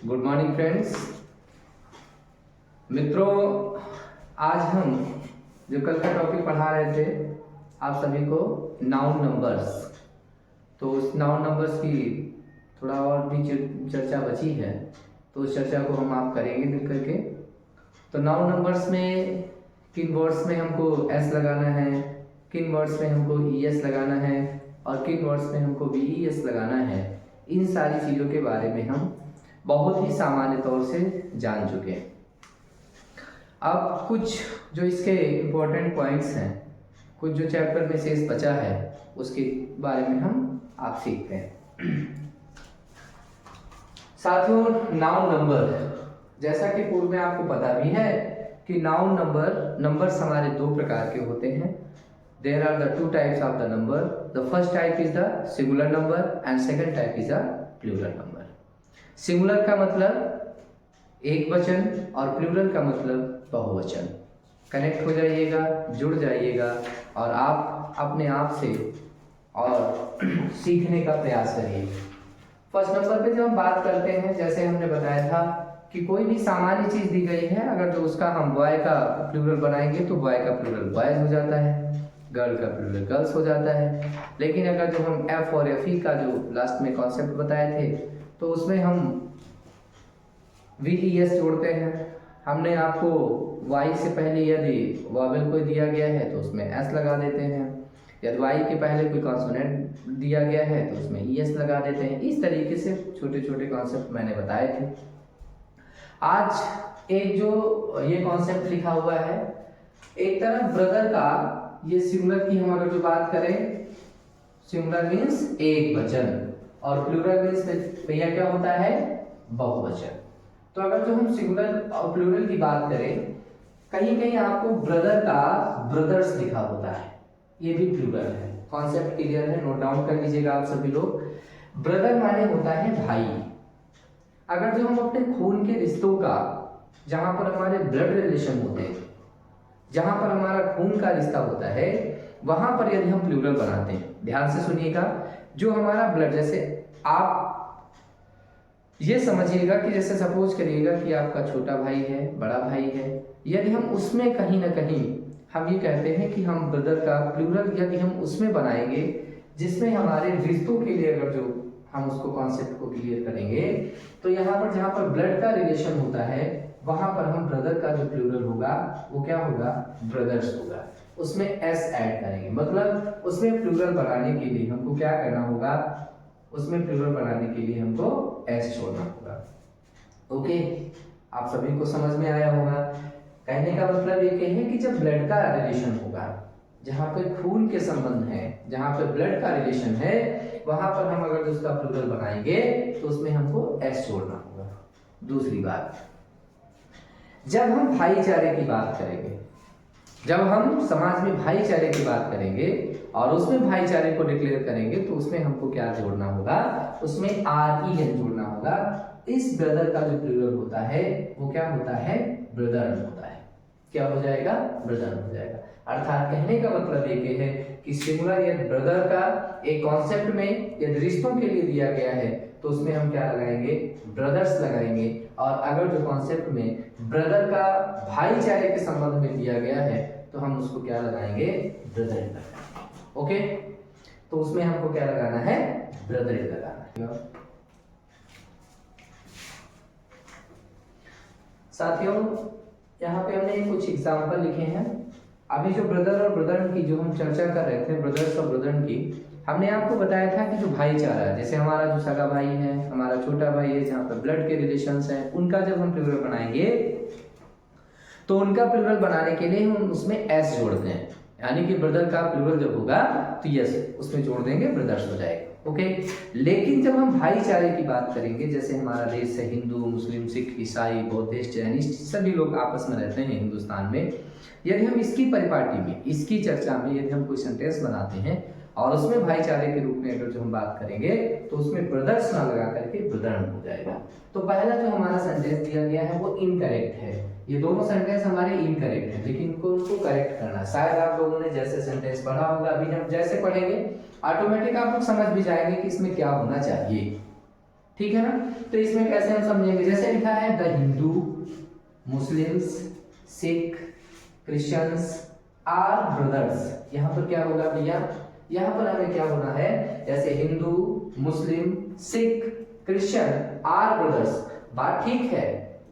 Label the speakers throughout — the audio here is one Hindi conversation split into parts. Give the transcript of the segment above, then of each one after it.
Speaker 1: Good morning friends. मित्रों, आज हम जो कल का टॉपिक पढ़ा रहे थे आप सभी को नाउन नंबर्स, तो उस नाउन नंबर्स की थोड़ा और भी चर्चा बची है, तो उस चर्चा को हम आप करेंगे मिल करके। तो नाउन नंबर्स में किन वर्ड्स में हमको एस लगाना है, किन वर्ड्स में हमको ई एस लगाना है और किन वर्ड्स में हमको वी ई एस लगाना है, इन सारी चीज़ों के बारे में हम बहुत ही सामान्य तौर से जान चुके हैं। अब कुछ जो इसके इम्पोर्टेंट पॉइंट्स हैं, कुछ जो चैप्टर में शेष बचा है, उसके बारे में हम आप सीखते हैं। साथियों, नाउन नंबर, जैसा कि पूर्व में आपको पता भी है कि नाउन नंबर्स हमारे दो प्रकार के होते हैं। There are the two types of the number. The first type is the singular number and second type is the plural number. Singular का मतलब एक वचन और प्लूरल का मतलब बहुवचन। कनेक्ट हो जाइएगा, जुड़ जाइएगा और आप अपने आप से और सीखने का प्रयास करिए। फर्स्ट नंबर पे जब हम बात करते हैं, जैसे हमने बताया था कि कोई भी सामान्य चीज दी गई है, अगर जो उसका हम बॉय का प्लूरल बनाएंगे तो बॉय का प्लूरल बॉयज हो जाता है, गर्ल का प्लूरल गर्ल्स हो जाता है। लेकिन अगर जो हम एफ और एफ ई का जो लास्ट में कॉन्सेप्ट बताए थे, तो उसमें हम वी ई एस जोड़ते हैं। हमने आपको वाई से पहले यदि वॉवेल कोई दिया गया है तो उसमें एस लगा देते हैं, यदि वाई के पहले कोई कॉन्सोनेंट दिया गया है तो उसमें ई एस लगा देते हैं। इस तरीके से छोटे छोटे कॉन्सेप्ट मैंने बताए थे। आज एक जो ये कॉन्सेप्ट लिखा हुआ है, एक तरफ ब्रदर का, ये सिंगुलर की हम अगर जो बात करें, सिंगुलर मीन्स एक वचन और प्लूरल मीन्स भैया क्या होता है, बहुवचन। तो अगर जो हम सिंगुलर और प्लूरल की बात करें, कहीं कहीं आपको ब्रदर का ब्रदर्स लिखा होता है, ये भी प्लूरल है। कॉन्सेप्ट क्लियर है, नोट डाउन कर लीजिएगा आप सभी लोग। ब्रदर माने होता है भाई। अगर जो हम अपने खून के रिश्तों का, जहां पर हमारे ब्लड रिलेशन होते हैं, जहां पर हमारा खून का रिश्ता होता है, वहां पर यदि हम प्लूरल बनाते हैं, ध्यान से सुनिएगा, जो हमारा ब्लड, जैसे आप ये समझिएगा कि जैसे सपोज करिएगा कि आपका छोटा भाई है, बड़ा भाई है, यदि हम उसमें कहीं ना कहीं हम ये कहते हैं कि हम ब्रदर का प्लूरल यदि हम उसमें बनाएंगे जिसमें हमारे रिश्तों के लिए, अगर जो हम उसको कॉन्सेप्ट को क्लियर करेंगे, तो यहाँ पर जहाँ पर ब्लड का रिलेशन होता है, वहां पर हम ब्रदर का जो प्लूरल होगा वो क्या होगा, ब्रदर्स होगा। उसमें एस ऐड करेंगे, मतलब उसमें प्लूरल बनाने के लिए हमको क्या करना होगा, उसमें प्लूरल बनाने के लिए हमको एस छोड़ना होगा। ओके, आप सभी को समझ में आया होगा। कहने का मतलब ये है कि जब ब्लड का रिलेशन होगा, जहाँ पे खून के संबंध है, जहाँ पे ब्लड का रिलेशन है, वहां पर हम अगर उसका प्लूरल बनाएंगे तो उसमें हमको एस छोड़ना होगा। दूसरी बात, जब हम भाईचारे की बात करेंगे, जब हम समाज में भाईचारे की बात करेंगे और उसमें भाईचारे को डिक्लेयर करेंगे, तो उसमें हमको क्या जोड़ना होगा, उसमें आर ई एन जोड़ना होगा। इस ब्रदर का जो प्लूरल होता है वो क्या होता है, ब्रदर होता है। क्या हो जाएगा, ब्रदर हो जाएगा। अर्थात कहने का मतलब ये है कि सिंगुलर या ब्रदर का एक कॉन्सेप्ट में यदि रिश्तों के लिए दिया गया है तो उसमें हम क्या लगाएंगे, ब्रदर्स लगाएंगे। और अगर जो कॉन्सेप्ट में ब्रदर का भाईचारे के संबंध में दिया गया है तो हम उसको क्या लगाएंगे, ब्रदर लगाएंगे। ओके, तो उसमें हमको क्या लगाना है, ब्रदर लगाना है। साथियों, यहाँ पे हमने कुछ एग्जाम्पल लिखे हैं। अभी जो ब्रदर और ब्रदर की जो हम चर्चा कर रहे थे, ब्रदर्स और ब्रदर की, हमने आपको बताया था कि जो भाईचारा है, जैसे हमारा जो सगा भाई है, हमारा छोटा भाई है, जहाँ पर ब्लड के रिलेशंस हैं, उनका जब हम प्लूरल बनाएंगे तो उनका प्लूरल बनाने के लिए हम उसमें एस जोड़ते हैं, यानी कि ब्रदर का प्लूरल जब होगा तो यस उसमें जोड़ देंगे, ब्रदर्स हो जाएगा। ओके, लेकिन जब हम भाईचारे की बात करेंगे, जैसे हमारा देश है हिंदू, मुस्लिम, सिख, ईसाई, बौद्धिस्ट, जैनिस्ट, सभी लोग आपस में रहते हैं हिंदुस्तान में, यदि हम इसकी परिपाटी में, इसकी चर्चा में यदि हम कोई सेंटेंस बनाते हैं और उसमें भाईचारे के रूप में अगर जो हम बात करेंगे तो उसमें ब्रदर्स ना लगा करके ब्रदर हो जाएगा। तो पहला जो हमारा सेंटेंस दिया गया है वो इनकरेक्ट है। ये दोनों सेंटेंस हमारे इनकरेक्ट है, लेकिन उनको करेक्ट करना। शायद आप लोगों ने जैसे सेंटेंस पढ़ा होगा, अभी हम जैसे पढ़ेंगे ऑटोमेटिक आप लोग समझ भी जाएंगे कि इसमें क्या होना चाहिए। ठीक है ना। तो इसमें कैसे हम समझेंगे, जैसे लिखा है the Hindu, Muslims, Sikh, Christians are brothers. यहाँ पर क्या होगा भैया, यहाँ पर हमें क्या होना है, जैसे हिंदू, मुस्लिम, सिख, क्रिश्चियन आर ब्रदर्स। बात ठीक है,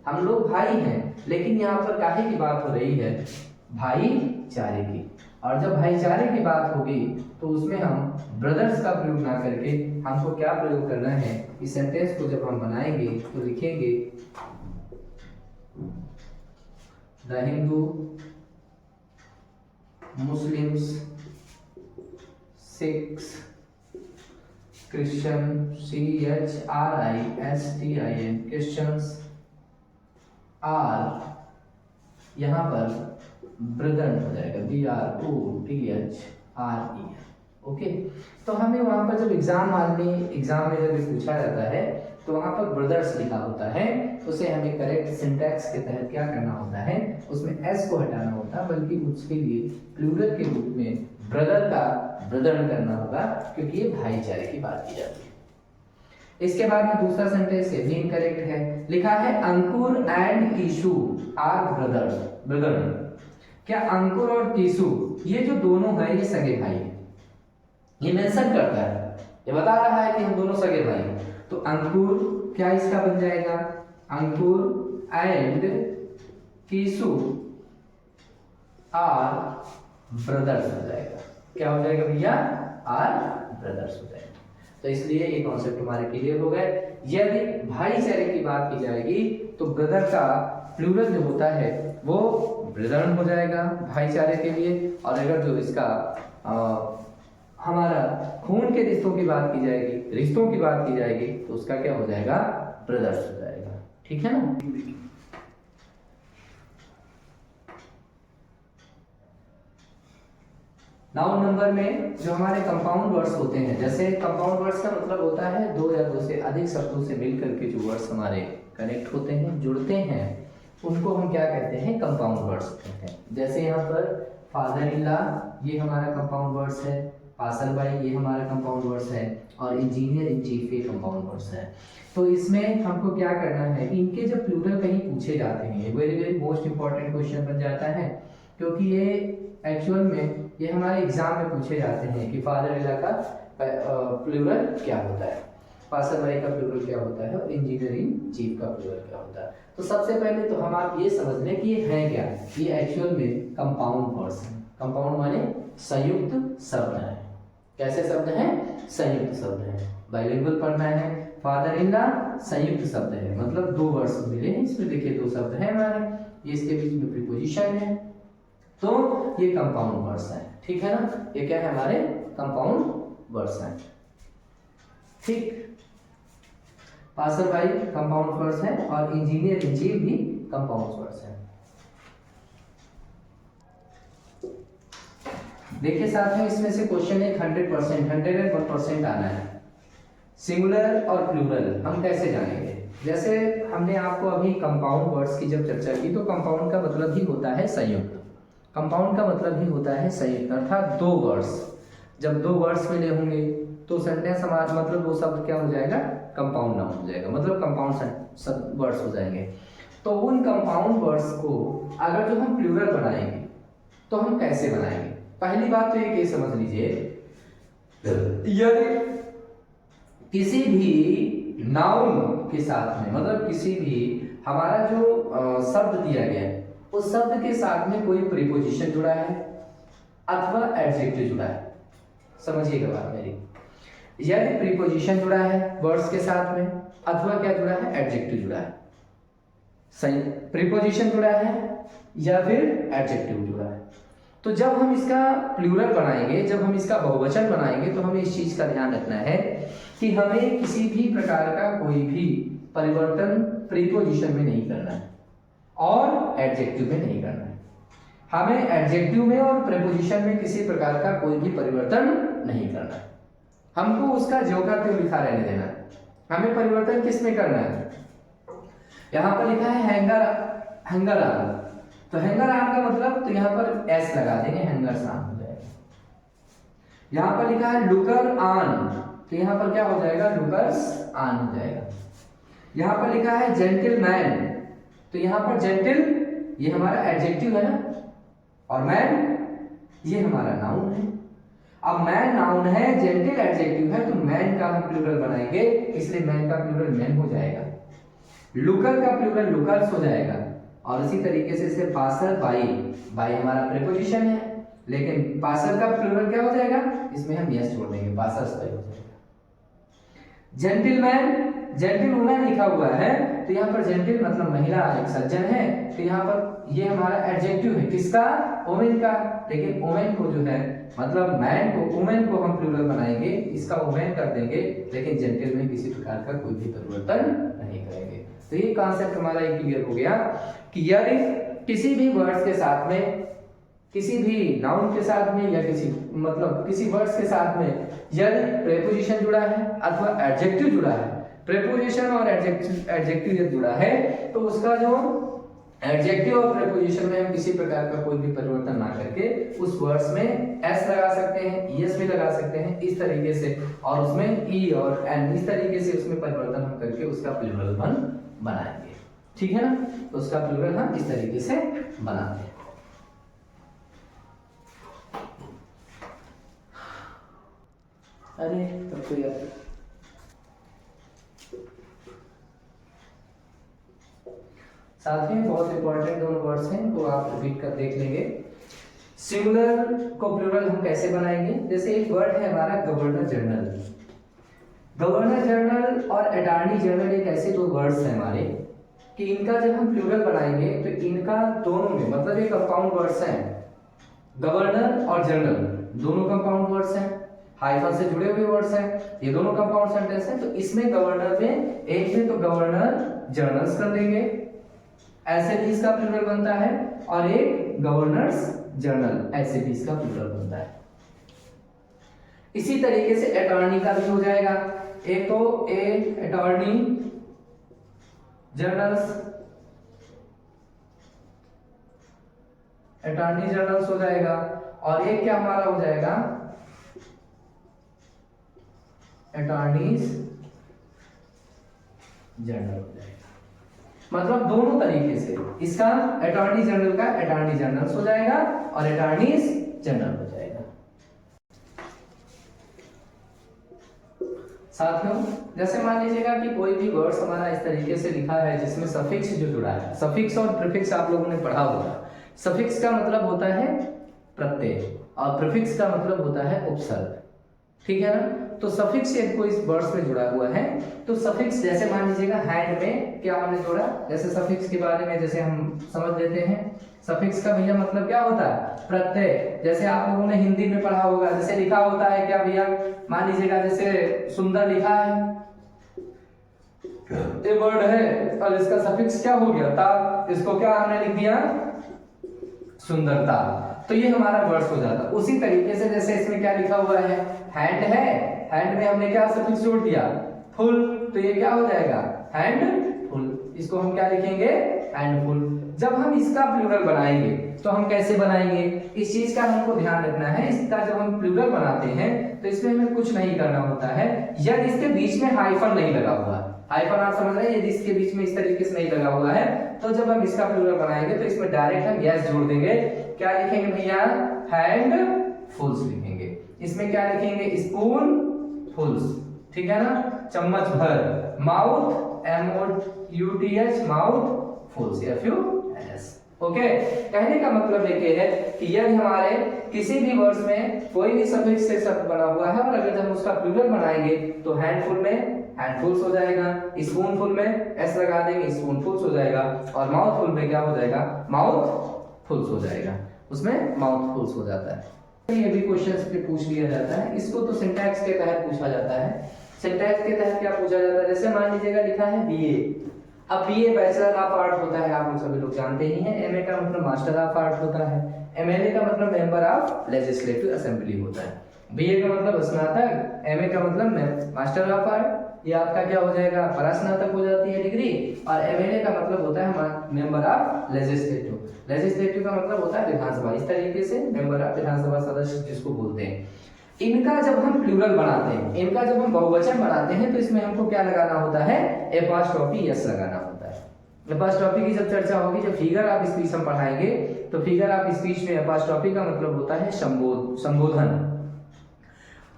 Speaker 1: हम लोग भाई हैं, लेकिन यहाँ पर काहे की बात हो रही है, भाईचारे की। और जब भाईचारे की बात होगी तो उसमें हम ब्रदर्स का प्रयोग ना करके हमको क्या प्रयोग करना है, इस सेंटेंस को जब हम बनाएंगे तो लिखेंगे the Hindu, Muslims, Sikhs, Christian, CHRISTIN, Christians are, यहाँ पर ब्रदर हो जाएगा, BROTHRE। ओके, तो हमें वहां पर जब एग्जाम में जब पूछा जाता है तो वहां पर ब्रदर्स लिखा होता है, उसे हमें करेक्ट सिंटैक्स के तहत क्या करना होता है, उसमें एस को हटाना होता है, बल्कि उसके लिए प्लूरल के रूप में ब्रदर का ब्रदर करना होगा, क्योंकि ये भाईचारे की बात की जाती है। इसके बाद में दूसरा सेंटेंस ये भी इनकरेक्ट है, लिखा है अंकुर एंड कीशु आर ब्रदर। क्या अंकुर और कीशु ये जो दोनों हैं ये सगे भाई हैं, ये मेंशन करता है, ये बता रहा है कि हम दोनों सगे भाई हैं। तो अंकुर क्या इसका बन जाएगा, अंकुर एंड कीशु आर ब्रदर्स हो जाएगा। क्या हो जाएगा भैया, आर ब्रदर्स हो जाएगा। तो इसलिए ये कॉन्सेप्ट हमारे क्लियर हो गए। यदि भाईचारे की बात की जाएगी तो ब्रदर का प्लूरल जो होता है वो ब्रदर हो जाएगा भाईचारे के लिए, और अगर जो इसका हमारा खून के रिश्तों की बात की जाएगी, रिश्तों की बात की जाएगी, तो उसका क्या हो जाएगा, ब्रदर्स हो जाएगा। ठीक है ना। नाउन नंबर में जो हमारे कंपाउंड वर्ड्स होते हैं, जैसे कंपाउंड वर्ड्स का मतलब होता है दो या दो से अधिक शब्दों से मिलकर के जो वर्ड्स हमारे कनेक्ट होते हैं, जुड़ते हैं, उनको हम क्या कहते हैं, कंपाउंड वर्ड्स कहते हैं। जैसे यहाँ पर फादर इन लॉ ये हमारा कंपाउंड वर्ड्स है, पासल बाई ये हमारा कंपाउंड वर्ड्स है, और इंजीनियर इन चीफ ये कंपाउंड वर्ड्स है। तो इसमें हमको क्या करना है, इनके जब प्लूरल कहीं पूछे जाते हैं, very very most important question बन जाता है, क्योंकि ये एक्चुअल में ये हमारे एग्जाम में पूछे जाते हैं कि फादर इन लॉ का प्लूरल क्या होता है, पासल बाई का प्लूरल क्या होता है, और इंजीनियर इन चीफ का प्लूरल क्या होता है। तो सबसे पहले तो हम आप ये समझ लें कि ये है क्या, ये एक्चुअल में कंपाउंड वर्ड्स हैं। कंपाउंड माने संयुक्त शब्द है। कैसे शब्द हैं, संयुक्त शब्द है। बाइलिंगुअल पढ़ना है, फादर इन लॉ संयुक्त शब्द है, मतलब दो वर्ड्स मिले हैं, इसमें देखिए दो शब्द हैं हमारे, ये इसके बीच में प्रीपोजिशन है, तो ये कंपाउंड वर्ड्स हैं। ठीक है ना, ये क्या है, हमारे कंपाउंड वर्ड्स हैं। ठीक, पासल बाई कंपाउंड वर्ड्स है, और इंजीनियर इन चीफ भी कंपाउंड वर्ड्स है। देखिए साथ में इसमें से क्वेश्चन एक 100%, 101% आना है। सिंगुलर और प्लूरल हम कैसे जानेंगे, जैसे हमने आपको अभी कंपाउंड वर्ड्स की जब चर्चा की, तो कंपाउंड का मतलब ही होता है संयुक्त। कंपाउंड का मतलब ही होता है संयुक्त, अर्थात दो वर्ड्स, जब दो वर्ड्स मिले होंगे तो सेंटेंस हमारा मतलब वो शब्द क्या हो जाएगा, कंपाउंड नाउन हो जाएगा, मतलब कंपाउंड वर्ड्स हो जाएंगे। तो उन कंपाउंड वर्ड्स को अगर जो हम प्लूरल बनाएंगे तो हम कैसे बनाएंगे, पहली बात तो ये समझ लीजिए, यदि किसी भी नाउन के साथ में, मतलब किसी भी हमारा जो शब्द दिया गया है उस शब्द के साथ में कोई प्रीपोजिशन जुड़ा है अथवा एडजेक्टिव जुड़ा है, समझिएगा बात मेरी, यदि प्रीपोजिशन जुड़ा है वर्ड्स के साथ में, अथवा क्या जुड़ा है, एडजेक्टिव जुड़ा है, सही, प्रीपोजिशन जुड़ा है या फिर एडजेक्टिव जुड़ा है, तो जब हम इसका प्लूरल बनाएंगे, जब हम इसका बहुवचन बनाएंगे, तो हमें इस चीज का ध्यान रखना है कि हमें किसी भी प्रकार का कोई भी परिवर्तन प्रीपोजिशन में नहीं करना है और एडजेक्टिव में नहीं करना है। हमें एडजेक्टिव में और प्रीपोजिशन में किसी प्रकार का कोई भी परिवर्तन नहीं करना है, हमको उसका ज्यों का त्यों लिखा रहने देना है। हमें परिवर्तन किस में करना है, यहाँ पर लिखा है हैंगर आर्म, तो हैंगर आर्म का मतलब, तो यहाँ पर एस लगा देंगे, हैंगर आर्म हो जाएगा। यहाँ पर लिखा है लुकर ऑन, तो यहाँ पर क्या हो जाएगा, लुकर्स ऑन हो जाएगा। यहाँ पर लिखा है जेंटलमैन, तो यहाँ पर जेंटल ये हमारा एडजेक्टिव है ना, और मैन ये हमारा नाउन है। अब मैन नाउन है, जेंटल एडजेक्टिव है, तो मैन का हम प्लूरल बनाएंगे, इसलिए मैन का प्लूरल मैन हो जाएगा, लुकर का प्लूरल लुकर्स हो जाएगा। और इसी तरीके से इसे पासर बाई, बाई हमारा प्रीपोजिशन है, लेकिन पासर का प्लूरल क्या हो जाएगा, इसमें हम यस जोड़ देंगे, पासर्स बाई हो जाएगा। जेंटलमैन, जेंटल वुमन लिखा हुआ है, तो यहाँ पर जेंटल मतलब महिला, एक सज्जन है, तो यहाँ पर ये हमारा एडजेक्टिव है, किसका, वुमेन का। लेकिन वुमेन को जो है मतलब मैन को, वुमेन को हम प्लूरल बनाएंगे, इसका वुमेन कर देंगे, लेकिन जेंटल में किसी प्रकार का कोई भी परिवर्तन नहीं करेंगे। तो ये कॉन्सेप्ट हमारा ये क्लियर हो गया कि यदि किसी भी वर्ड्स के साथ में, किसी भी नाउन के साथ में, या किसी मतलब किसी वर्ड्स के साथ में यदि प्रीपोजिशन जुड़ा है अथवा एडजेक्टिव जुड़ा है, प्रीपोजिशन और एडजेक्टिव यदि जुड़ा है, तो उसका जो एडजेक्टिव और प्रीपोजिशन में हम किसी प्रकार का कोई भी परिवर्तन ना करके उस वर्ड्स में एस लगा सकते हैं, ईएस भी लगा सकते हैं इस तरीके से, और उसमें ई और एन इस तरीके से उसमें परिवर्तन हम करके उसका प्लूरल बनाएंगे। ठीक है ना, तो उसका प्लूरल हम इस तरीके से बनाते हैं। अरे तब तो यार साथ में बहुत इंपॉर्टेंट दोनों वर्ड्स हैं, तो आप रिपीट कर देख लेंगे। सिंगुलर को प्लूरल हम कैसे बनाएंगे, जैसे एक वर्ड है हमारा गवर्नर जनरल। गवर्नर जनरल और अटॉर्नी जनरल एक ऐसे दो वर्ड्स हैं हमारे कि इनका जब हम प्लूरल बनाएंगे तो इनका दोनों में मतलब ये कंपाउंड वर्ड्स हैं, गवर्नर और जनरल दोनों कंपाउंड वर्ड्स हैं, हाइफन से जुड़े हुए वर्ड्स हैं, ये दोनों कंपाउंड सेंटेंस हैं। तो इसमें गवर्नर में एक में तो गवर्नर जर्नल्स कर देंगे, ऐसे भी इसका प्लूरल बनता है, और एक गवर्नर्स जर्नल, ऐसे भी इसका प्लूरल बनता है। इसी तरीके से अटॉर्नी का भी हो जाएगा, एक तो ए अटॉर्नी जर्नल्स, अटॉर्नी जर्नल्स हो जाएगा, और एक क्या हमारा हो जाएगा अटॉर्नीज जनरल हो जाएगा। मतलब दोनों तरीके से इसका अटॉर्नी जनरल का अटॉर्नी जनरल्स हो जाएगा और अटॉर्नीज जनरल हो जाएगा। साथियों जैसे मान लीजिएगा कि कोई भी वर्ड्स हमारा इस तरीके से लिखा है जिसमें सफिक्स जो जुड़ा है, सफिक्स और प्रीफिक्स आप लोगों ने पढ़ा होगा। सफिक्स का मतलब होता है प्रत्यय और प्रीफिक्स का मतलब होता है उपसर्ग, ठीक है ना। तो सफिक्स यदि कोई इस वर्ड्स में जुड़ा हुआ है तो सफिक्स जैसे मान लीजिएगा हैंड में क्या हमने जोड़ा, जैसे सफिक्स के बारे में जैसे हम समझ लेते हैं, सफिक्स का भैया मतलब क्या होता है प्रत्यय। जैसे आप लोगों ने हिंदी में पढ़ा होगा, जैसे लिखा होता है क्या भैया, मान लीजिएगा जैसे सुंदर लिखा है, ये वर्ड है और इसका सफिक्स क्या हो गया ता, इसको क्या हमने लिख दिया सुंदरता, तो ये हमारा वर्ड्स हो जाता। उसी तरीके से जैसे इसमें क्या लिखा हुआ है हैंड है, हैंड में हमने क्या सफिक्स जोड़ दिया फुल, तो ये क्या हो जाएगा हैंड फुल, इसको हम क्या लिखेंगे हैंडफुल। जब हम इसका प्लूरल बनाएंगे तो हम कैसे बनाएंगे, इस चीज का हमको ध्यान रखना है। इसका जब हम प्लूरल बनाते हैं तो इसमें हमें कुछ नहीं करना होता है, यदि इसके बीच में हाइफन नहीं लगा हुआ, हाइफन आप समझ रहे हैं, यदि इसके बीच में इस तरीके से नहीं लगा हुआ है तो जब हम इसका प्लूरल बनाएंगे तो इसमें डायरेक्ट हम यस जोड़ देंगे। क्या लिखेंगे भैया हैंड फुल्स लिखेंगे, इसमें क्या लिखेंगे स्पून फुल्स, ठीक है ना, चम्मच भर, mouth MOUTH mouthfuls FULS। Okay, कहने का मतलब ये है कि यदि हमारे किसी भी वर्ड्स में कोई भी सफिक्स से शब्द बना हुआ है और अगर हम उसका प्लूरल बनाएंगे तो हैंडफुल में हैंडफुल्स हो जाएगा, स्पूनफुल में एस लगा देंगे स्पूनफुल्स हो जाएगा, और माउथफुल में क्या हो जाएगा माउथ फुल्स हो जाएगा, उसमें माउथ फुल्स हो जाता है। ये भी क्वेश्चंस पे पूछ लिया जाता है, इसको तो सिंटैक्स के तहत पूछा जाता है। सिंटैक्स के तहत क्या पूछा जाता है, जैसे मान लीजिएगा लिखा है बीए, अब बीए बैचलर ऑफ आर्ट होता है, आप लोग सभी लोग जानते ही हैं। एमए का मतलब मास्टर ऑफ आर्ट होता है, एमएलए का मतलब मेंबर ऑफ लेजिस्लेटिव असेंबली होता है, बीए का मतलब स्नातक, एमए का मतलब मास्टर ऑफ आर्ट, ये आपका क्या हो जाएगा परास्नातक हो जाती है डिग्री, और एमएलए का मतलब होता है मेंबर ऑफ लेजिस्लेटिव, लेजिस्लेटिव का मतलब होता है विधानसभा, इस तरीके से मेंबर ऑफ विधानसभा सदस्य जिसको बोलते हैं। इनका जब हम प्लूरल बनाते हैं, इनका जब हम बहुवचन बनाते हैं तो इसमें हमको क्या लगाना होता है, एपॉस्ट्रोफी एस लगाना होता है। एपॉस्ट्रोफी की जब चर्चा होगी, जब फिगर आप स्पीच हम पढ़ाएंगे तो फिगर आप स्पीच में एपॉस्ट्रोफी का मतलब होता है संबोधन।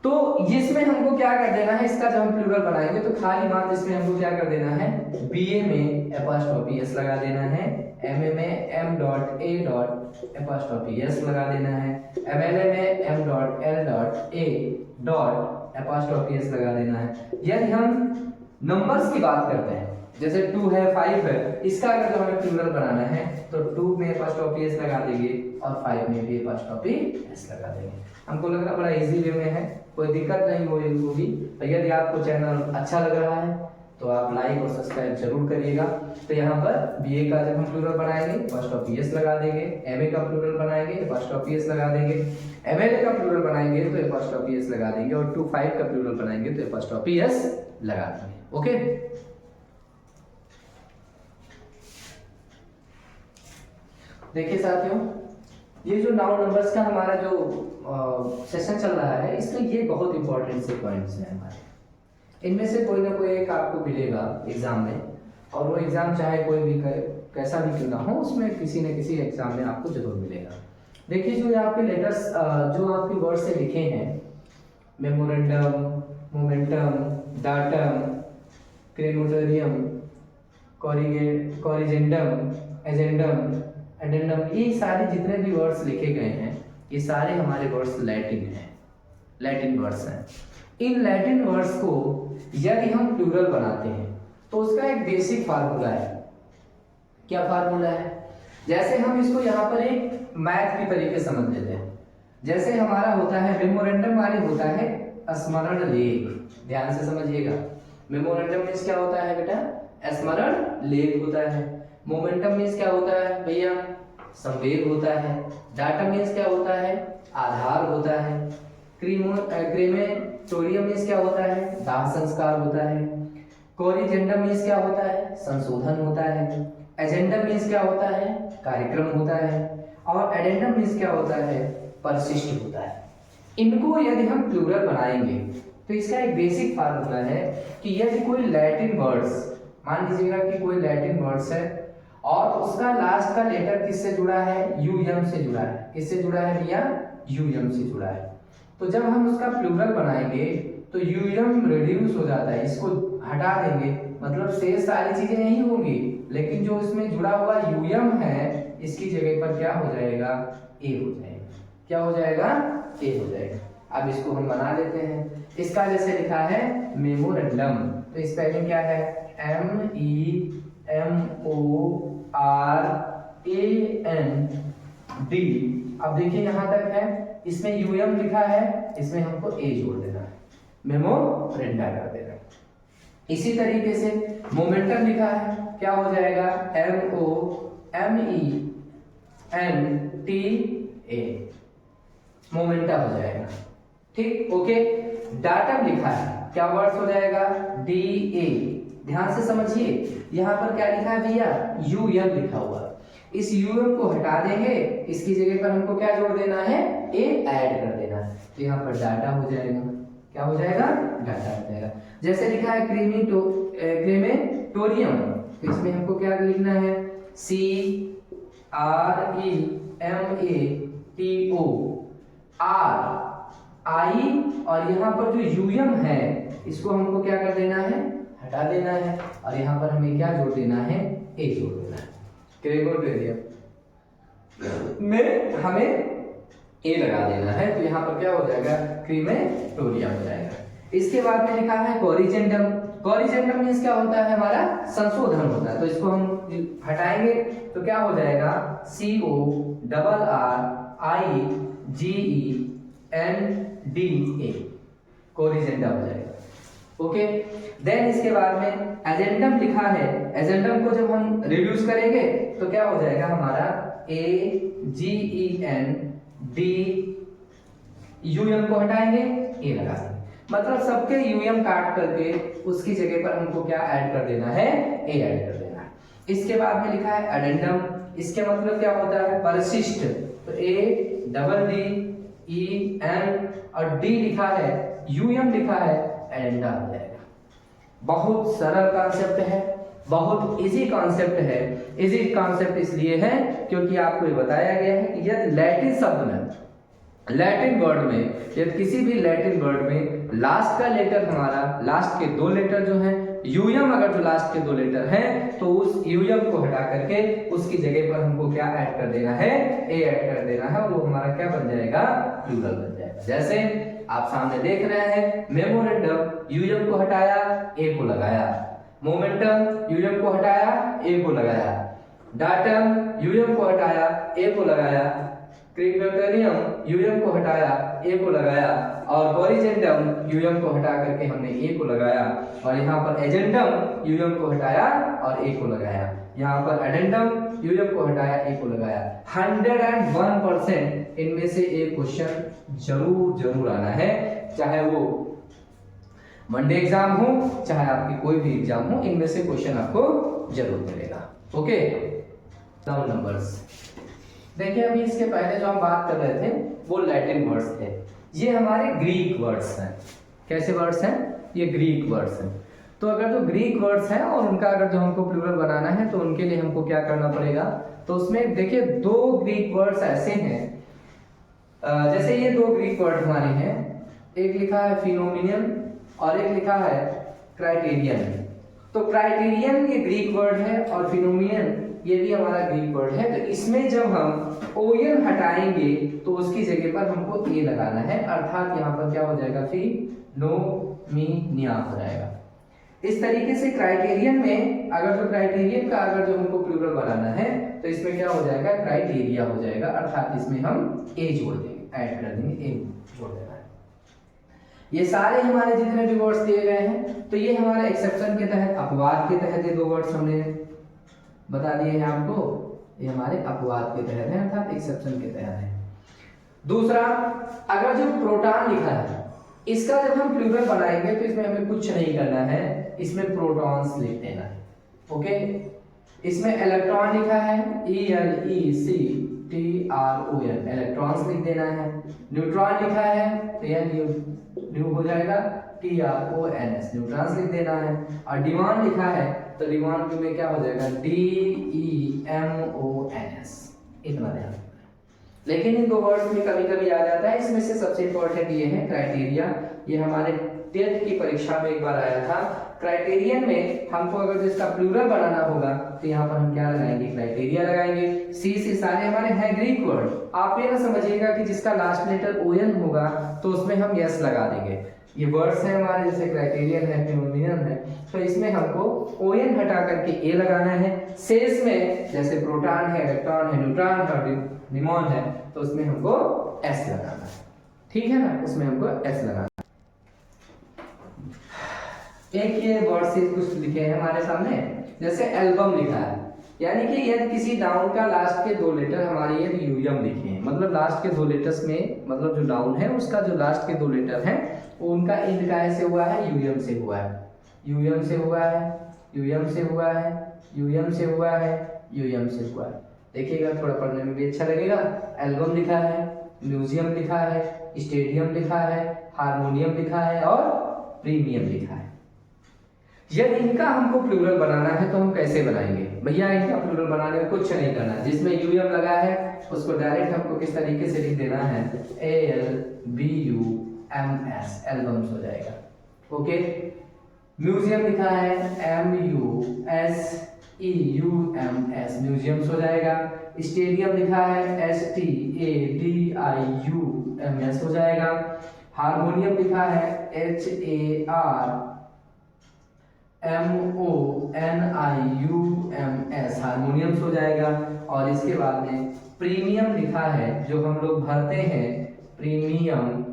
Speaker 1: तो इसमें हमको क्या कर देना है, इसका जब हम प्लूरल बनाएंगे तो खाली बात इसमें हमको क्या कर देना है, बीए में एपॉस्ट्रोफी एस लगा देना है, एमए में M dot A dot apostrophe S लगा देना है, एमएलए में M dot L dot A dot apostrophe S लगा देना है। यदि हम नंबर्स की बात करते हैं, जैसे 2 है 5 है, इसका अगर जो हमें प्लूरल बनाना है तो 2 में एपॉस्ट्रोफी एस लगा देंगे और 5 में भी एपॉस्ट्रोफी एस लगा देंगे। हमको लग रहा बड़ा इजी वे में है, कोई दिक्कत नहीं होगी। तो यदि आपको चैनल अच्छा लग रहा है तो आप लाइक और सब्सक्राइब जरूर करिएगा। तो यहाँ पर बीए का जब हम प्लूरल बनाएंगे एपॉस्ट्रोफी एस लगा देंगे, एमए का प्लूरल बनाएंगे एपॉस्ट्रोफी एस लगा देंगे, एमएलए का प्लूरल बनाएंगे तो एपॉस्ट्रोफी एस लगा देंगे, और 2 5 का प्लूरल बनाएंगे तो एपॉस्ट्रोफी एस लगा देंगे। ओके, देखिए साथियों, ये जो नाउन नंबर्स का हमारा जो सेशन चल रहा है, इसमें ये बहुत इंपॉर्टेंट से पॉइंट्स हैं हमारे। इनमें से कोई ना कोई एक आपको मिलेगा एग्जाम में, और वो एग्जाम चाहे कोई भी कैसा भी क्यों ना हो, उसमें किसी न किसी एग्जाम में आपको जरूर मिलेगा। देखिए, जो आपके लेटर्स जो आपके वर्ड से लिखे हैं, memorandum, momentum, datum, crematorium, corrigendum, agendum, addendum, ये सारे जितने भी वर्ड्स लिखे गए हैं, ये सारे हमारे वर्ड्स लैटिन हैं, लैटिन वर्ड्स हैं। इन लैटिन वर्ड्स को यदि हम प्लूरल बनाते हैं तो उसका एक बेसिक फार्मूला है। क्या फार्मूला है? जैसे हम इसको यहाँ पर एक मैथ की तरीके समझ लेते हैं। जैसे हमारा होता है मेमोरेंडम वाले होता है स्मरण लेख, ध्यान से समझिएगा। मेमोरेंडम मीन्स क्या होता है बेटा? स्मरण लेख होता है। मोमेंटम मीन्स क्या होता है भैया? संवेग होता है। डाटा मीन्स क्या होता है? आधार होता है। क्रेमेटोरियम मीन्स क्या होता है? दाह संस्कार होता है। कोरिजेंडम मीन्स क्या होता है? संशोधन होता है। एजेंडम मीन्स क्या होता है? कार्यक्रम होता है। और एडेंडम मीन्स क्या होता है? परिशिष्ट होता है। इनको यदि हम प्लूरल बनाएंगे तो इसका एक बेसिक फार्मूला है कि यदि कोई लैटिन वर्ड्स, मान लीजिएगा कि कोई लैटिन वर्ड्स है और उसका लास्ट का लेटर किससे जुड़ा है? यूएम से जुड़ा है। किससे जुड़ा है भैया? यूएम से जुड़ा है। तो जब हम उसका प्लूरल बनाएंगे तो यूएम रिड्यूस हो जाता है, इसको हटा देंगे, मतलब शेष सारी चीजें नहीं होंगी, लेकिन जो इसमें जुड़ा हुआ यूएम है इसकी जगह पर क्या हो जाएगा? ए हो जाएगा। क्या हो जाएगा? ए हो जाएगा। अब इसको हम बना लेते हैं। इसका जैसे लिखा है मेमोरेंडम, तो स्पेलिंग क्या है? MEMORAND। अब देखिए यहां तक है, इसमें यूएम लिखा है, इसमें हमको ए जोड़ देना है, मेमोरेंडा कर देना है। इसी तरीके से मोमेंटम लिखा है, क्या हो जाएगा? MOMENTA, मोमेंटा हो जाएगा। ठीक, ओके। डाटम लिखा है, क्या वर्ड्स हो जाएगा? DA। ध्यान से समझिए, यहाँ पर क्या लिखा है भैया? यूएम लिखा हुआ। इस यूएम को हटा देंगे, इसकी जगह पर हमको क्या जोड़ देना है? ए ऐड कर देना है, तो यहाँ पर डाटा हो जाएगा। क्या हो जाएगा? डाटा हो जाएगा। जैसे लिखा है क्रेमेटोरियम, तो इसमें हमको क्या लिखना है? CREMATO, RI, और यहाँ पर जो यूएम है इसको हमको क्या कर देना है? हटा देना है, और यहाँ पर हमें क्या जोड़ देना है? ए जोड़ देना है। क्रेमेटोरियम में हमें ए लगा देना है, तो यहाँ पर क्या हो जाएगा? क्रेमेटोरियम हो जाएगा। इसके बाद में लिखा है कोरिजेंडम। कोरिजेंडम मीन्स क्या होता है? हमारा संशोधन होता है, तो इसको हम हटाएंगे तो क्या हो जाएगा? CORRIGENDA, कोरिजेंडम हो जाएगा। ओके। देन इसके बाद में एजेंडम लिखा है, एजेंडम को जब हम रिड्यूस करेंगे तो क्या हो जाएगा हमारा? AGEND, यूएम को हटाएंगे, ए लगा देंगे, मतलब सबके यूएम काट करके उसकी जगह पर हमको क्या ऐड कर देना है? ए ऐड कर देना है। इसके बाद में लिखा है एडेंडम, इसके मतलब क्या होता है? परिशिष्ट, तो ADD ई एन और डी लिखा है, यूएम लिखा है, एडेंडा हो जाएगा। बहुत सरल कॉन्सेप्ट है, बहुत इजी कॉन्सेप्ट है। इजी कॉन्सेप्ट इसलिए है क्योंकि आपको ये बताया गया है कि यदि लैटिन शब्द में, लैटिन वर्ड में, यदि किसी भी लैटिन वर्ड में लास्ट का लेटर हमारा, लास्ट के दो लेटर जो हैं, यूएम अगर जो लास्ट के दो लेटर हैं, तो उस यूएम को हटा करके उसकी जगह पर हमको क्या ऐड कर देना है, ए ऐड कर देना है, और वो हमारा क्या बन जाएगा, प्लूरल बन जाएगा। जैसे आप सामने देख रहे हैं, मेमोरेंडम यूएम को हटाया, ए को लगाया, मोमेंटम यूएम को हटाया, ए को लगाया, डाटम यूएम को हटाया, ए को लगाया, क्रिप्टोनियम यूएम को हटाया, ए को लगाया, और कोरिजेंटम यूएम को हटा करके हमने ए को लगाया, और यहाँ पर एजेंडम यूएम को हटाया और ए को लगाया, यहाँ पर एडेंडम यूएम को हटाया, ए को लगाया। 101% इनमें से एक क्वेश्चन जरूर आना है, चाहे वो वनडे एग्जाम हो, चाहे आपकी कोई भी एग्जाम हो, इनमें से क्वेश्चन आपको जरूर मिलेगा। ओके, नाउन नंबर्स देखिए, अभी इसके पहले जो हम बात कर रहे थे वो लैटिन वर्ड्स थे, ये हमारे ग्रीक वर्ड्स हैं। कैसे वर्ड्स हैं? ये ग्रीक वर्ड्स हैं। तो अगर जो ग्रीक वर्ड्स हैं और उनका अगर जो हमको प्लूरल बनाना है तो उनके लिए हमको क्या करना पड़ेगा, तो उसमें देखिए दो ग्रीक वर्ड्स ऐसे हैं, जैसे ये दो ग्रीक वर्ड हमारे हैं, एक लिखा है फिनोमिनियन और एक लिखा है क्राइटेरियन। तो क्राइटेरियन ये ग्रीक वर्ड है और फिनोमिनियन ये भी हमारा ग्रीक वर्ड है। तो इसमें जब हम ओएन हटाएंगे तो उसकी जगह पर हमको ए लगाना है, अर्थात यहाँ पर क्या हो जाएगा, फिनोमिनिया हो जाएगा। इस तरीके से क्राइटेरियन में अगर जो क्राइटेरियन का अगर जो हमको प्लूरल बनाना है तो इसमें क्या हो जाएगा, क्राइटेरिया हो जाएगा, अर्थात इसमें हम ए जोड़ देंगे, ऐड कर देंगे, ए जोड़ देना है। ये सारे हमारे जितने भी वर्ड्स दिए गए हैं तो ये हमारे एक्सेप्शन के तहत, अपवाद के तहत ये दो वर्ड्स हमने बता दिए हैं आपको, ये हमारे अपवाद के तहत है, अर्थात एक्सेप्शन के तहत है। दूसरा, अगर जो प्रोटॉन लिखा है इसका जब हम प्लूरल बनाएंगे तो इसमें हमें कुछ नहीं करना है, इसमें प्रोटॉन्स लिख देना है। ओके, इसमें इलेक्ट्रॉन लिखा है, ELECTRON, इलेक्ट्रॉन्स लिख देना है। न्यूट्रॉन लिखा है तो यह न्यू हो जाएगा, TRONS, न्यूट्रॉन्स लिख देना है। और डिवान लिखा है तो डिवान में क्या हो जाएगा, DEMONS, इतना ध्यान। लेकिन इन दो वर्ड्स में कभी कभी आ जाता है, इसमें से सबसे इंपॉर्टेंट ये है क्राइटेरिया। ये हमारे टेट की परीक्षा में एक बार आया था। क्राइटेरियन में हमको अगर जिसका प्लूरल बनाना होगा तो यहाँ पर हम क्या लगाएंगे, क्राइटेरिया लगाएंगे। सी सारे हमारे हैं ग्रीक वर्ड। आप ये ना समझिएगा कि जिसका लास्ट लेटर ओएन होगा तो उसमें हम यस लगा देंगे। ये वर्ड्स हैं हमारे, जैसे क्राइटेरियन है, फिनोमिनियन है, तो इसमें हमको ओएन हटा करके ए लगाना है। शेष में जैसे प्रोटॉन है, इलेक्ट्रॉन है, न्यूट्रॉन है, निमोन है, तो उसमें हमको एस लगाना है। ठीक है ना, उसमें हमको एस लगाना है। एक ये वर्ड से कुछ लिखे हैं हमारे सामने, जैसे एल्बम लिखा है, यानी कि यदि किसी नाउन का लास्ट के दो लेटर हमारे यदि यूएम लिखे हैं, मतलब लास्ट के दो लेटर्स में, मतलब जो नाउन है उसका जो लास्ट के दो लेटर हैं वो उनका इंड काहे से हुआ है, यूएम से हुआ है, यूएम से हुआ है, यूएम से हुआ है, यूएम से हुआ है, यूएम से हुआ है। देखिएगा, थोड़ा पढ़ने में भी अच्छा लगेगा। एल्बम लिखा है, म्यूजियम लिखा है, स्टेडियम लिखा है, हारमोनियम लिखा है और प्रीमियम लिखा है। यदि इनका हमको प्लूरल बनाना है तो हम कैसे बनाएंगे भैया? इनका प्लूरल बनाने में कुछ नहीं करना, जिसमें यूएम लगा है उसको डायरेक्ट हमको किस तरीके से लिख देना है, ALBUMS, एल्बम्स हो जाएगा। ओके, म्यूजियम लिखा है, MUSEUMS, म्यूजियम्स हो जाएगा। स्टेडियम लिखा है, STADIUMS हो जाएगा। हारमोनियम लिखा है, HARMONIUMS, हारमोनियम्स हो जाएगा। और इसके बाद में प्रीमियम लिखा है, जो हम लोग भरते हैं, प्रीमियम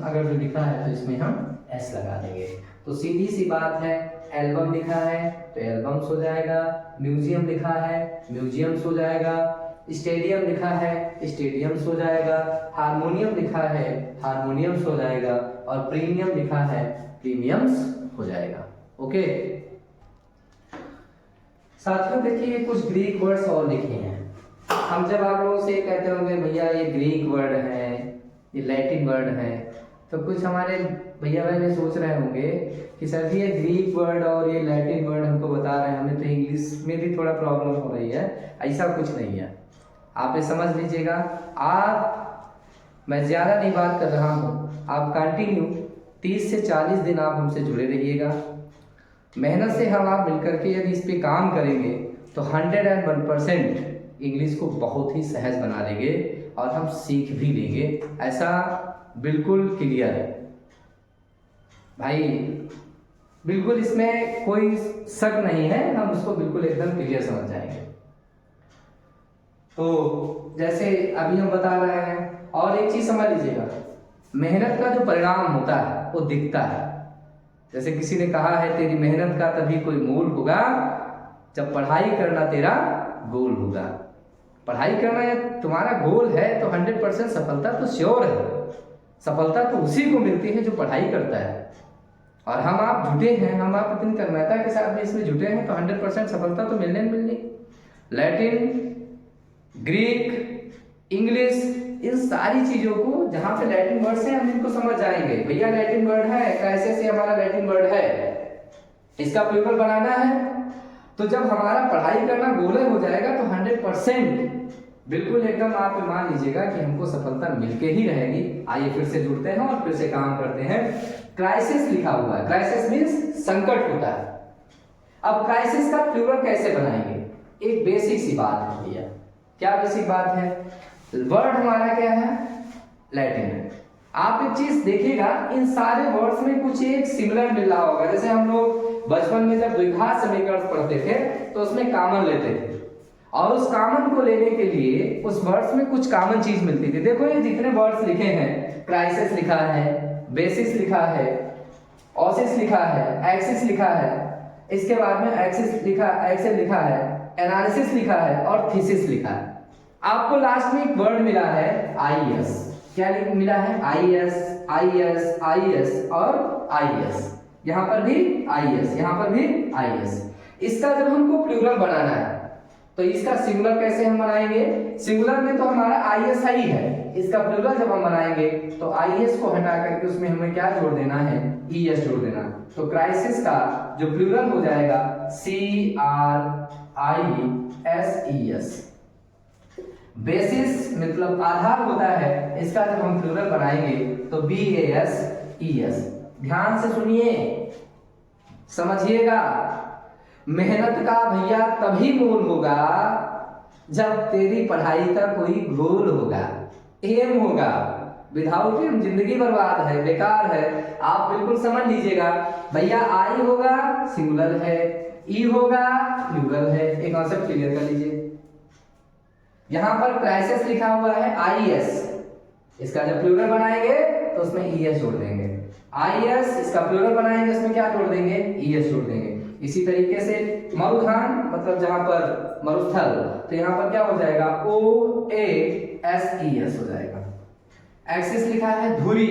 Speaker 1: अगर जो लिखा है तो इसमें हम एस लगा देंगे। तो सीधी सी बात है, एल्बम लिखा है तो एल्बम्स हो जाएगा, म्यूजियम लिखा है, म्यूजियम्स हो जाएगा, स्टेडियम लिखा है, स्टेडियम्स हो जाएगा, हारमोनियम लिखा है, हारमोनियम्स हो जाएगा, और प्रीमियम लिखा है, प्रीमियम्स हो जाएगा। ओके साथियों, देखिए कुछ ग्रीक वर्ड्स और लिखे हैं। हम जब आप लोगों से कहते होंगे भैया ये ग्रीक वर्ड है, ये लैटिन वर्ड है। तो कुछ हमारे भैया बहन सोच रहे होंगे कि सर जी ये ग्रीक वर्ड और ये लैटिन वर्ड हमको बता रहे हैं, हमें तो इंग्लिश में भी थोड़ा प्रॉब्लम हो रही है। ऐसा कुछ नहीं है, आप ये समझ लीजिएगा। मैं ज़्यादा नहीं बात कर रहा हूँ, आप कंटिन्यू 30 से 40 दिन आप हमसे जुड़े रहिएगा। मेहनत से हम आप मिलकर के यदि इस पे काम करेंगे तो 101% इंग्लिश को बहुत ही सहज बना देंगे और हम सीख भी लेंगे, ऐसा बिल्कुल क्लियर है भाई, बिल्कुल इसमें कोई शक नहीं है, हम उसको बिल्कुल एकदम क्लियर समझ जाएंगे। तो जैसे अभी हम बता रहे हैं, और एक चीज समझ लीजिएगा, मेहनत का जो परिणाम होता है वो दिखता है। जैसे किसी ने कहा है तेरी मेहनत का तभी कोई मोल होगा जब पढ़ाई करना तेरा गोल होगा। पढ़ाई करना या तुम्हारा गोल है तो 100% सफलता तो श्योर है। सफलता तो उसी को मिलती है जो पढ़ाई करता है। और हम आप जुटे हैं, हम आप इतनी तन्मयता के साथ में इसमें जुटे हैं तो 100% सफलता तो मिलनी। लैटिन, ग्रीक, इंग्लिश, इन सारी चीजों को जहां पे लैटिन वर्ड से हम इनको समझ जाएंगे। भैया लैटिन वर्ड है, कैसे से हमारा लैटिन वर्ड है, इसका प्लूरल बनाना है। तो जब हमारा पढ़ाई करना गोल हो जाएगा तो 100% बिल्कुल एकदम आप मान लीजिएगा कि हमको सफलता मिलके ही रहेगी। आइए फिर से जुड़ते हैं और फिर से काम करते हैं। क्राइसिस लिखा हुआ है, क्राइसिस मीन्स संकट होता है। अब क्राइसिस का प्लूरल कैसे बनाएंगे, एक बेसिक सी बात है भैया। क्या बेसिक बात है? वर्ड हमारा क्या है? लैटिन है। आप एक चीज देखिएगा, इन सारे वर्ड्स में कुछ एक सिमिलर मिल रहा होगा। जैसे हम लोग बचपन में जब द्विघात समीकरण पढ़ते थे तो उसमें कॉमन लेते थे, और उस कॉमन को लेने के लिए उस वर्ड्स में कुछ कॉमन चीज मिलती थी। देखो ये जितने वर्ड्स लिखे हैं, क्राइसिस लिखा है, बेसिस लिखा है, ऑसिस लिखा है, एक्सिस लिखा है, इसके बाद में एक्सेल लिखा है, एनालिसिस लिखा है और थीसिस लिखा है। आपको लास्ट में एक वर्ड मिला है आईएस। क्या मिला है? आईएस, आईएस, आईएस और आईएस। यहां पर भी आईएस, यहां पर भी आईएस। इसका जब हमको प्लूरल बनाना है तो इसका सिंगुलर कैसे हम बनाएंगे? सिंगुलर में तो हमारा आईएस ही है, इसका प्लूरल जब हम बनाएंगे तो आईएस को हटा करके उसमें हमें क्या जोड़ देना है? ईएस जोड़ देना। तो क्राइसिस का जो प्लूरल हो जाएगा CRISES। बेसिस मतलब आधार होता है, इसका जब हम प्लूरल बनाएंगे तो BASES। ध्यान से सुनिए, समझिएगा। मेहनत का भैया तभी मोल होगा जब तेरी पढ़ाई का कोई गोल होगा, एम होगा। विदाउट एम जिंदगी बर्बाद है, बेकार है। आप बिल्कुल समझ लीजिएगा भैया, आई होगा सिंगुलर है, ई होगा प्लूरल है। एक कॉन्सेप्ट क्लियर कर लीजिए। यहां पर क्राइसिस लिखा हुआ है आईएस, इसका जब प्लूरल बनाएंगे तो उसमें ईएस जोड़ देंगे। आईएस इसका प्लूरल बनाएंगे, उसमें क्या जोड़ देंगे? ईएस जोड़ देंगे। इसी तरीके से मरुधान मतलब जहां पर मरुस्थल, तो यहां पर क्या हो जाएगा? OASES हो जाएगा। एक्सिस लिखा है धुरी,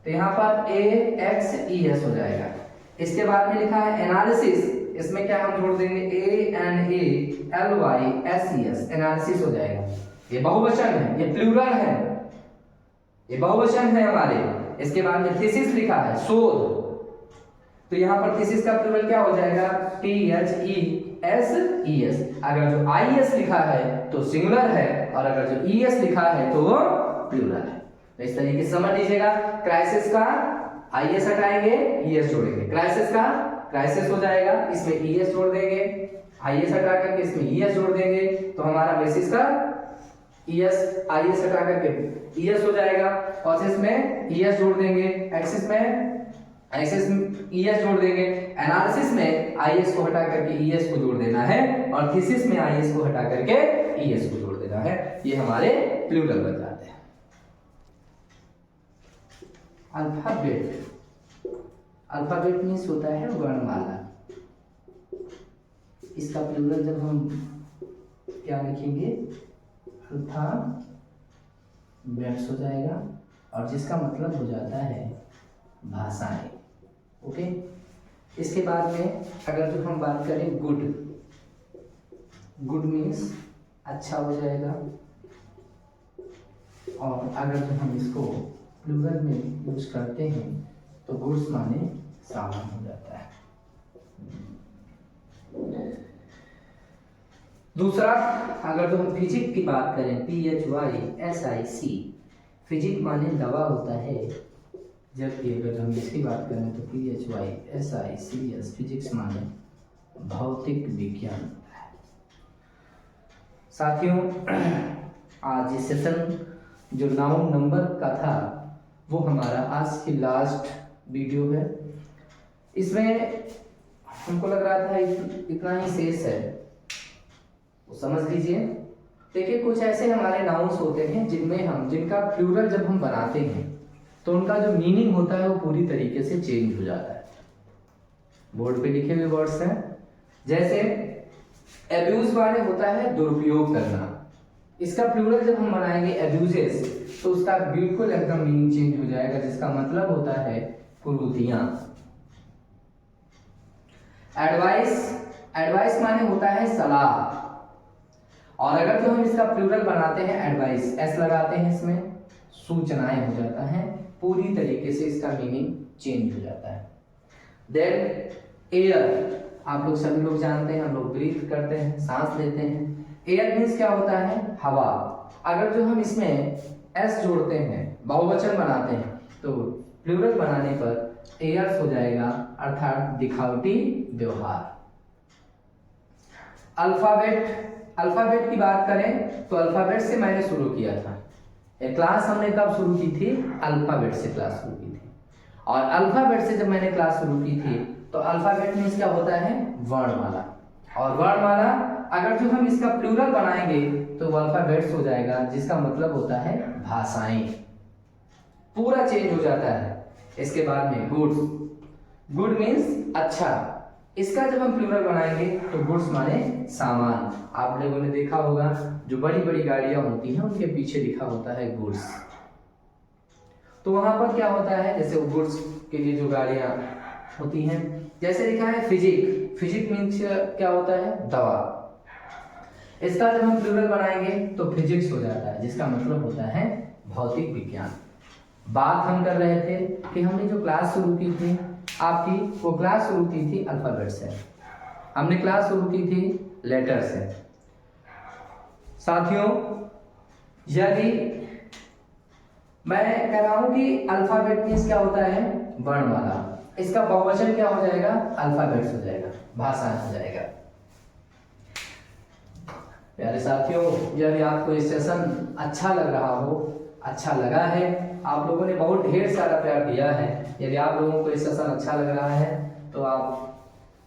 Speaker 1: तो यहां पर AXES हो जाएगा। इसके बाद में लिखा है एनालिसिस, इसमें क्या हम जोड़ देंगे? ANALYSES, एनालिसिस हो जाएगा। ये बहुवचन है, ये प्लूरल है, ये बहुवचन है हमारे। इसके बाद में थीसिस लिखा है शोध, तो यहां पर थीसिस का प्लूरल क्या हो जाएगा? THESES। अगर जो IES लिखा है तो सिंगुलर है, और अगर जो ES लिखा है तो वो प्लूरल है। तो इस तरीके से समझ लीजिएगा। क्राइसिस का IES हटाएंगे, ES जोड़ेंगे। क्राइसिस का क्राइसिस हो जाएगा, इसमें ES जोड़ देंगे। IES हटा करके इसमें ES जोड़ देंगे, तो हमारा बेसिस का ES, IES हटा करके ES हो जाएगा। ऑसिस में ES जोड़ देंगे, एक्सिस में ES जोड़ देंगे। एनालिसिस में IES को हटा करके ES को जोड़ देना है, और थीसिस में IES को हटा करके ES को जोड़ देना है। ये हमारे प्लूरल बन जाते हैं। अल्फाबेट, अल्फाबेट मीन्स होता है वर्णमाला। इसका प्लूरल जब हम क्या लिखेंगे? अल्फाबेट्स हो जाएगा, और जिसका मतलब हो जाता है भाषाएं। ओके। इसके बाद में अगर जो हम बात करें गुड, गुड मीन्स अच्छा हो जाएगा। और अगर जो हम इसको प्लूरल में यूज करते हैं तो गुड्स माने सामान हो जाता है। दूसरा, अगर जो हम फिजिक की बात करें, PHYSIC, फिजिक माने दवा होता है, जबकि अगर जो हम इसकी बात करें तो PHYSICS, फिजिक्स माने भौतिक विज्ञान होता है। साथियों, आज ये सेशन जो नाउन नंबर का था वो हमारा आज की लास्ट वीडियो है। इसमें हमको लग रहा था इतना ही शेष है, वो समझ लीजिए। देखिए, कुछ ऐसे हमारे नाउन्स होते हैं जिनका प्लूरल जब हम बनाते हैं तो उनका जो मीनिंग होता है वो पूरी तरीके से चेंज हो जाता है। बोर्ड पे लिखे हुए वर्ड्स हैं, जैसे एब्यूज माने होता है दुरुपयोग करना। इसका प्लूरल जब हम बनाएंगे एब्यूजेस तो उसका बिल्कुल एकदम मीनिंग चेंज हो जाएगा, जिसका मतलब होता है कुरीतियां। एडवाइस माने होता है सलाह, और अगर जो हम इसका प्लूरल बनाते हैं एडवाइस, एस लगाते हैं इसमें, सूचनाएं हो जाता है, पूरी तरीके से इसका मीनिंग चेंज हो जाता है। देन एयर, आप लोग सभी लोग जानते हैं, हम लोग ब्रीथ करते हैं, सांस लेते हैं। एयर मीन्स क्या होता है? हवा। अगर जो हम इसमें एस जोड़ते हैं, बहुवचन बनाते हैं, तो प्लूरल बनाने पर एयर्स हो जाएगा, अर्थात दिखावटी व्यवहार। अल्फाबेट की बात करें तो अल्फाबेट से मैंने शुरू किया था। एक क्लास हमने कब शुरू की थी? अल्फाबेट से क्लास शुरू की थी। और अल्फाबेट से जब मैंने क्लास शुरू की थी तो अल्फाबेट मीन्स क्या होता है? वर्णमाला। और वर्णमाला अगर जो हम इसका प्लूरल बनाएंगे तो वो अल्फाबेट्स हो जाएगा, जिसका मतलब होता है भाषाएं। पूरा चेंज हो जाता है। इसके बाद में गुड मीन्स अच्छा। इसका जब हम प्लूरल बनाएंगे तो गुड्स माने सामान। आप लोगों ने देखा होगा जो बड़ी बड़ी गाड़ियां होती हैं उनके पीछे लिखा होता है गुड्स। तो वहां पर क्या होता है, जैसे गुड्स के लिए जो गाड़ियां होती हैं, जैसे लिखा है फिजिक मीन्स क्या होता है? दवा। इसका जब हम प्लूरल बनाएंगे तो फिजिक्स हो जाता है, जिसका मतलब होता है भौतिक विज्ञान। बात हम कर रहे थे कि हमने जो क्लास शुरू की थी आपकी, वो क्लास शुरू की थी अल्फाबेट से, हमने क्लास शुरू की थी लेटर से। साथियों, यदि मैं कह रहा हूं कि अल्फाबेट मीन्स क्या होता है? वर्णमाला। इसका बहुवचन क्या हो जाएगा? अल्फाबेट्स हो जाएगा, भाषा हो जाएगा। प्यारे साथियों, यदि आपको ये सेशन अच्छा लग रहा हो, अच्छा लगा है, आप लोगों ने बहुत ढेर सारा प्यार दिया है, यदि आप लोगों को ये सेशन अच्छा लग रहा है तो आप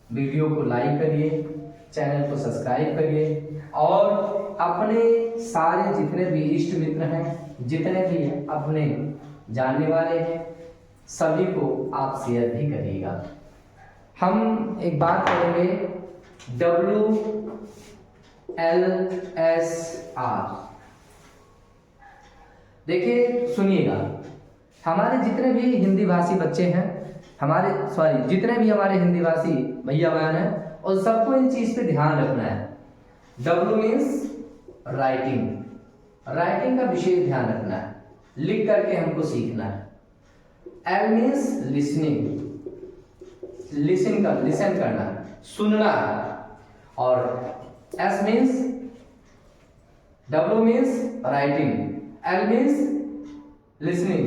Speaker 1: वीडियो को लाइक करिए, चैनल को सब्सक्राइब करिए, और अपने सारे जितने भी इष्ट मित्र हैं, जितने भी अपने जानने वाले हैं, सभी को आप शेयर भी करिएगा। हम एक बात करेंगे, WLSR। देखिए, सुनिएगा, हमारे जितने भी हिंदी भाषी बच्चे हैं, जितने भी हमारे हिंदी भाषी भैया बहन हैं, और सबको इन चीज पे ध्यान रखना है। W मीन्स राइटिंग का विशेष ध्यान रखना है, लिख करके हमको सीखना है। L मीन्स लिसन करना, सुनना है। और S means, W means writing, L means listening,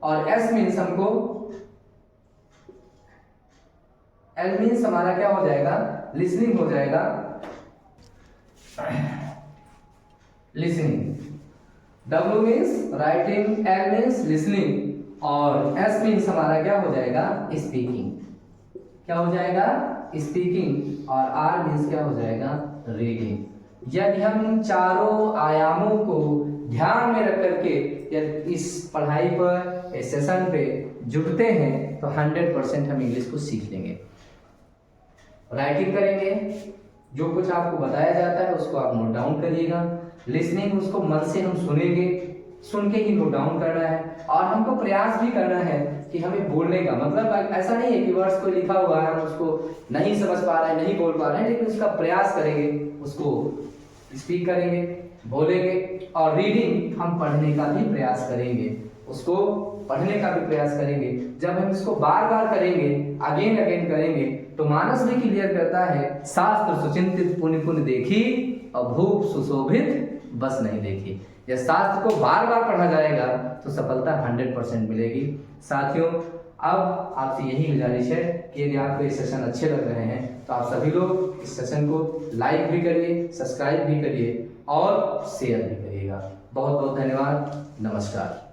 Speaker 1: और S मीन्स L मीन्स हमारा क्या हो जाएगा? लिसनिंग हो जाएगा, listening. W means writing, L means listening, और S मीन्स हमारा क्या हो जाएगा? स्पीकिंग। क्या हो जाएगा? स्पीकिंग। और R मीन्स क्या हो जाएगा? रीडिंग। यदि हम इन चारों आयामों को ध्यान में रख करके यदि इस पढ़ाई पर, इस सेशन पे जुटते हैं तो 100% हम इंग्लिश को सीख लेंगे। राइटिंग करेंगे, जो कुछ आपको बताया जाता है उसको आप नोट डाउन करिएगा। लिसनिंग, उसको मन से हम सुनेंगे, सुन के ही नोट डाउन करना है। और हमको प्रयास भी करना है कि हमें बोलने का मतलब ऐसा नहीं है कि वर्ड्स को लिखा हुआ है, हम उसको नहीं समझ पा रहे हैं, नहीं बोल पा रहे हैं, लेकिन उसका प्रयास करेंगे, उसको स्पीक करेंगे। बोलेंगे और रीडिंग हम पढ़ने का भी प्रयास करेंगे, उसको पढ़ने का भी प्रयास करेंगे। जब हम इसको बार बार करेंगे, अगेन अगेन करेंगे, तो मानस भी क्लियर करता है, शास्त्र सुचिंतित पुनि पुनि देखी और भूप सुशोभित बस नहीं देखी। जब शास्त्र को बार बार पढ़ा जाएगा तो सफलता 100% मिलेगी। साथियों, अब आपसे यही गुजारिश है कि यदि आपको ये सेशन अच्छे लग रहे हैं तो आप सभी लोग इस सेशन को लाइक भी करिए, सब्सक्राइब भी करिए और शेयर भी करिएगा। बहुत बहुत धन्यवाद। नमस्कार।